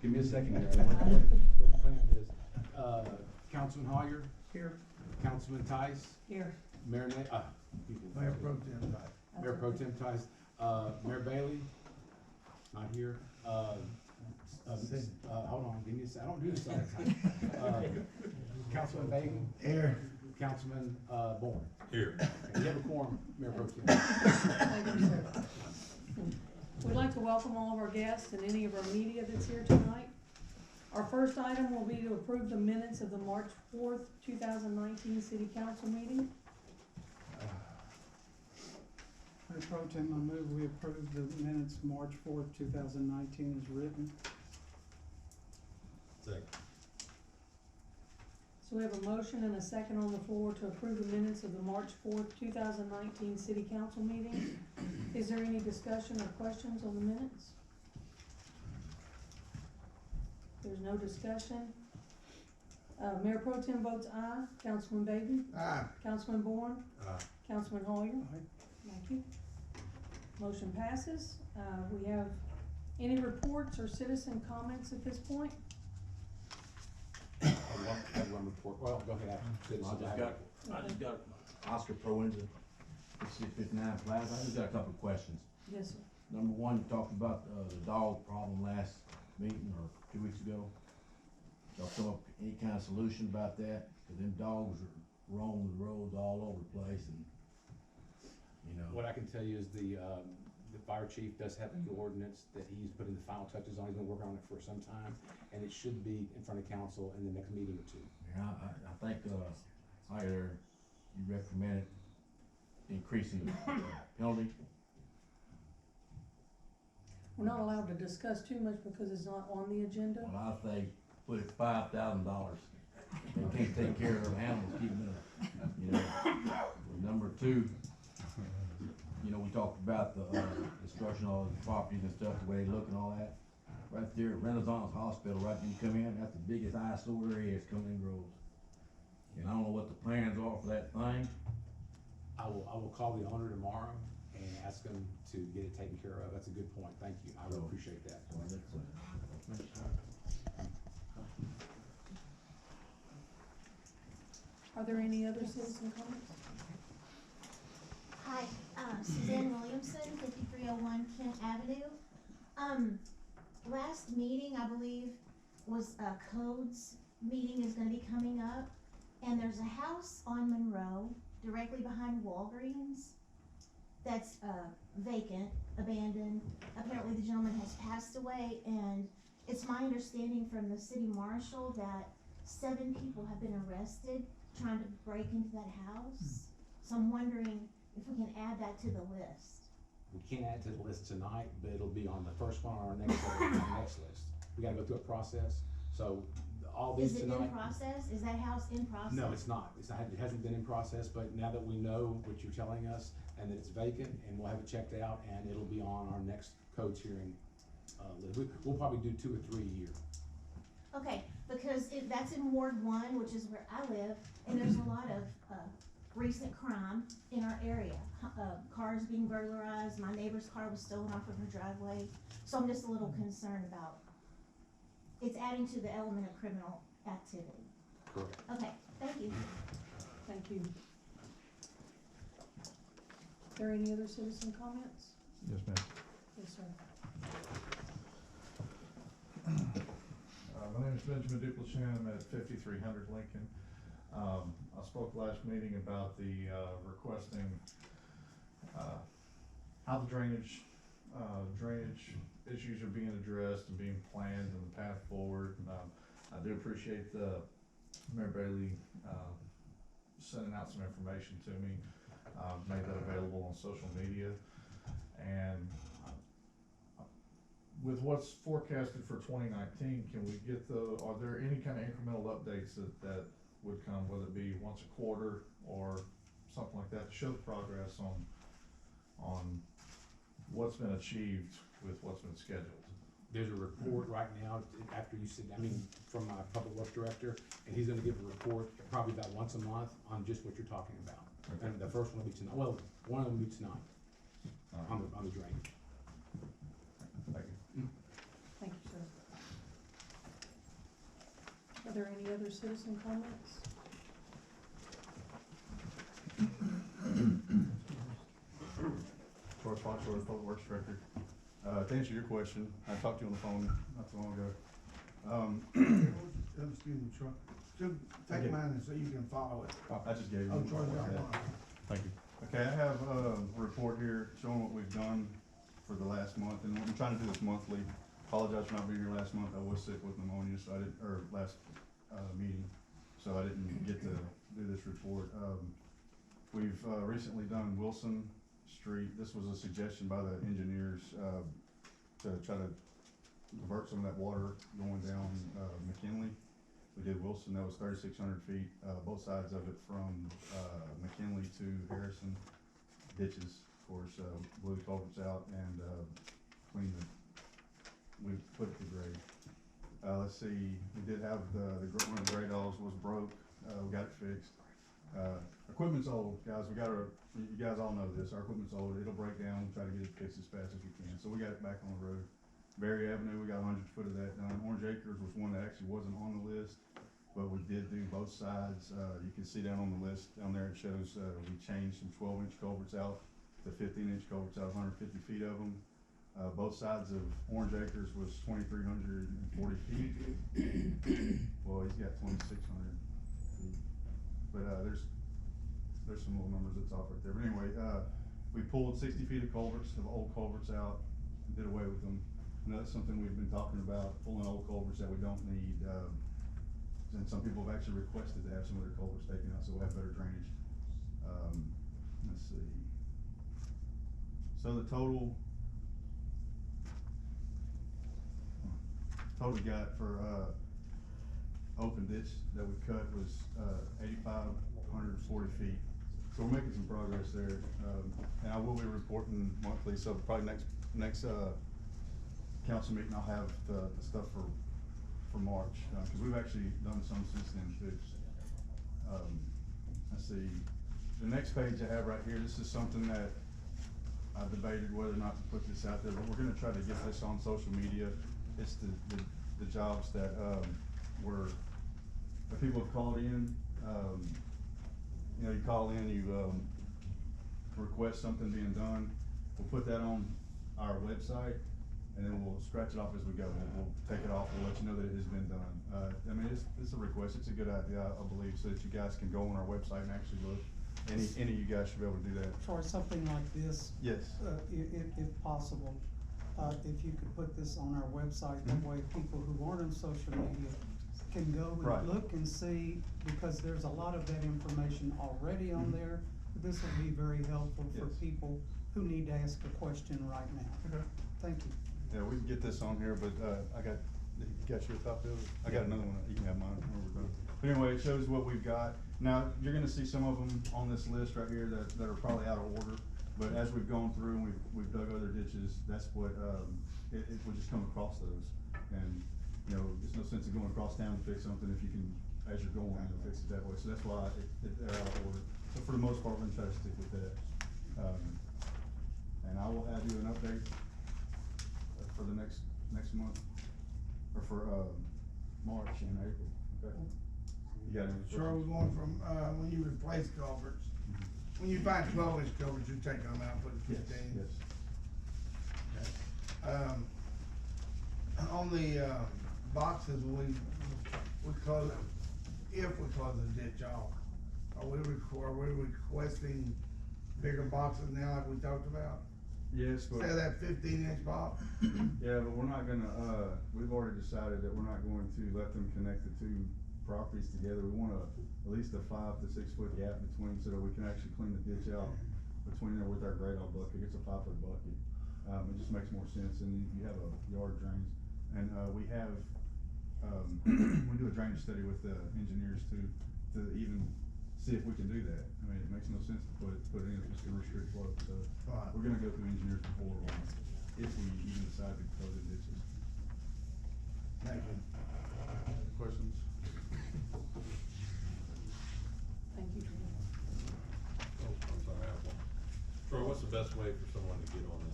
Give me a second here. What the plan is, Councilman Hoyer, Here. Councilman Tice, Here. Mayor Mayor Pro Tem Dye. Mayor Pro Tem Tice, Mayor Bailey, not here. Hold on, give me a second. I don't do this all the time. Councilman Bailey, Here. Councilman, Bourne. Here. Okay, you have a quorum, Mayor Pro Tem. Thank you, sir. We'd like to welcome all of our guests and any of our media that's here tonight. Our first item will be to approve the minutes of the March 4th, 2019 City Council meeting. Mayor Pro Tem, I move we approve the minutes March 4th, 2019 as written. Second. So we have a motion and a second on the floor to approve the minutes of the March 4th, 2019 City Council meeting. Is there any discussion or questions on the minutes? There's no discussion. Mayor Pro Tem votes aye. Councilman Baby? Aye. Councilman Bourne? Aye. Councilman Hoyer? Aye. Thank you. Motion passes. We have any reports or citizen comments at this point? I have one report. Well, go ahead. I just got Oscar Pro into 659 Plaza. I just got a couple of questions. Yes, sir. Number one, you talked about the dog problem last meeting or 2 weeks ago. Y'all come up with any kind of solution about that? Cause them dogs are roaming the roads all over the place and, you know. What I can tell you is the fire chief does have the ordinance that he's putting the final touches on. He's been working on it for some time, and it should be in front of council in the next meeting or two. Yeah, I think, either you recommended increasing the penalty. We're not allowed to discuss too much because it's not on the agenda. Well, I think put it $5,000. They can't take care of animals, keep them in, you know. Number two, you know, we talked about the destruction of all the properties and stuff, the way they look and all that. Right there at Renaissance Hospital, right when you come in, that's the biggest eyesore there is coming in Groves. And I don't know what the plans are for that thing. I will call the owner tomorrow and ask him to get it taken care of. That's a good point. Thank you. I will appreciate that. Are there any other citizen comments? Hi, Suzanne Williamson, 5301 Kent Avenue. Last meeting, I believe, was a codes meeting is gonna be coming up. And there's a house on Monroe, directly behind Walgreens, that's, vacant, abandoned. Apparently the gentleman has passed away, and it's my understanding from the city marshal that 7 people have been arrested trying to break into that house. So I'm wondering if we can add that to the list. We can't add to the list tonight, but it'll be on the first one on our next, on our next list. We gotta go through a process, so all these Is it tonight. in process? Is that house in process? No, it's not. It's not, it hasn't been in process, but now that we know what you're telling us and that it's vacant, and we'll have it checked out, and it'll be on our next codes hearing, list. We'll probably do 2 or 3 a year. Okay, because that's in Ward 1, which is where I live, and there's a lot of, recent crime in our area. Cars being burglarized, my neighbor's car was stolen off of her driveway, so I'm just a little concerned about, it's adding to the element of criminal activity. Correct. Okay, thank you. Thank you. Are there any other citizen comments? Yes, ma'am. Yes, sir. My name is Benjamin Duplichin. I'm at 5300 Lincoln. I spoke last meeting about the requesting how the drainage issues are being addressed and being planned and the path forward. And, I do appreciate Mayor Bailey sending out some information to me. Made that available on social media, and with what's forecasted for 2019, can we get are there any kind of incremental updates that would come, whether it be once a quarter or something like that, to show progress on what's been achieved with what's been scheduled? There's a report right now, after you said, from my public works director, and he's gonna give a report probably about once a month on just what you're talking about. Okay. And the first one will be tonight, well, one of them will be tonight, on the drainage. Thank you. Thank you, sir. there any other citizen comments? Troy Foxworth, Public Works Director. To answer your question, I talked to you on the phone not too long ago. Excuse me, Troy. Just take mine so you can follow it. I just gave you. Oh, Troy, got Yeah. one. Thank you. Okay, I have a report here showing what we've done for the last month, and I'm trying to do this monthly. Apologize for not being here last month, I was sick with pneumonia, so I didn't, or last, meeting, so I didn't get to do this report. We've, recently done Wilson Street, this was a suggestion by the engineers, to try to divert some of that water going down, McKinley. We did Wilson, that was 3,600 feet, both sides of it from, McKinley to Harrison. Ditches, of course, blew the culverts out and, cleaned the, we put it to grade. Let's see, we did have one of the grade alls was broke, we got it fixed. Equipment's old, guys, you guys all know this, our equipment's old, it'll break down, we'll try to get it fixed as fast as we can, so we got it back on the road. Berry Avenue, we got 100 foot of that done. Orange Acres was one that actually wasn't on the list, but we did do both sides. You can see down on the list, down there it shows, we changed some 12-inch culverts out to 15-inch culverts out, 150 feet of them. Both sides of Orange Acres was 2,340 feet. Well, he's got 2,600 feet. But, there's some little numbers that's off right there. But anyway, we pulled 60 feet of culverts, of old culverts out, and did away with them. And that's something we've been talking about, pulling old culverts that we don't need. And some people have actually requested to have some of their culverts taken out, so we'll have better drainage. Let's see. So the total we got for, open ditch that we cut was, 8,540 feet. So we're making some progress there. And I will be reporting monthly, so probably next council meeting, I'll have the stuff for March, cause we've actually done some since then too. Let's see, the next page I have right here, this is something that I debated whether or not to put this out there, but we're gonna try to get this on social media. It's the jobs that, that people have called in. You know, you call in, you, request something being done, we'll put that on our website, and then we'll scratch it off as we go. We'll take it off, we'll let you know that it has been done. I mean, it's a request, it's a good idea, I believe, so that you guys can go on our website and actually look. Any of you guys should be able to do that. For something like this, Yes. if possible, if you could put this on our website, that way people who aren't on social media can go Right. and look and see, because there's a lot of that information already on there. This will be very helpful for Yes. people who need to ask a question right now. Okay. Thank you. Yeah, we can get this on here, but, you got your copy of it? I got another one, you can have mine when we're done. But anyway, it shows what we've got. Now, you're gonna see some of them on this list right here that are probably out of order, but as we've gone through and we've dug other ditches, that's what, it would just come across those. And, you know, there's no sense in going across town to fix something if you can, as you're going, fix it that way. So that's why they're out of order. So for the most part, we're gonna try to stick with that. And I will have you an update for the next month, or for, March and April, okay? You got any Sure, we're questions? going from, when you replace culverts, when you find 12-inch culverts, you take them out, put Yes, 15. yes. On the, boxes, we close, if we close the ditch off, are we requesting bigger boxes now like we talked about? Yes, but. Say that 15-inch box? Yeah, but we're not gonna, we've already decided that we're not going to let them connect the two properties together. We want at least a 5 to 6 foot gap between, so that we can actually clean the ditch out between there with our grade all bucket. It's a 5-foot bucket. It just makes more sense, and you have a yard drains. And, we have, we do a drainage study with the engineers to even see if we can do that. I mean, it makes no sense to put it in, it's just gonna restrict flow, so. Right. We're gonna go through engineers before, if we even decide to close the ditches. Thank you. Questions? Thank you, Troy. Oh, I'm sorry, I have one. Troy, what's the best way for someone to get on this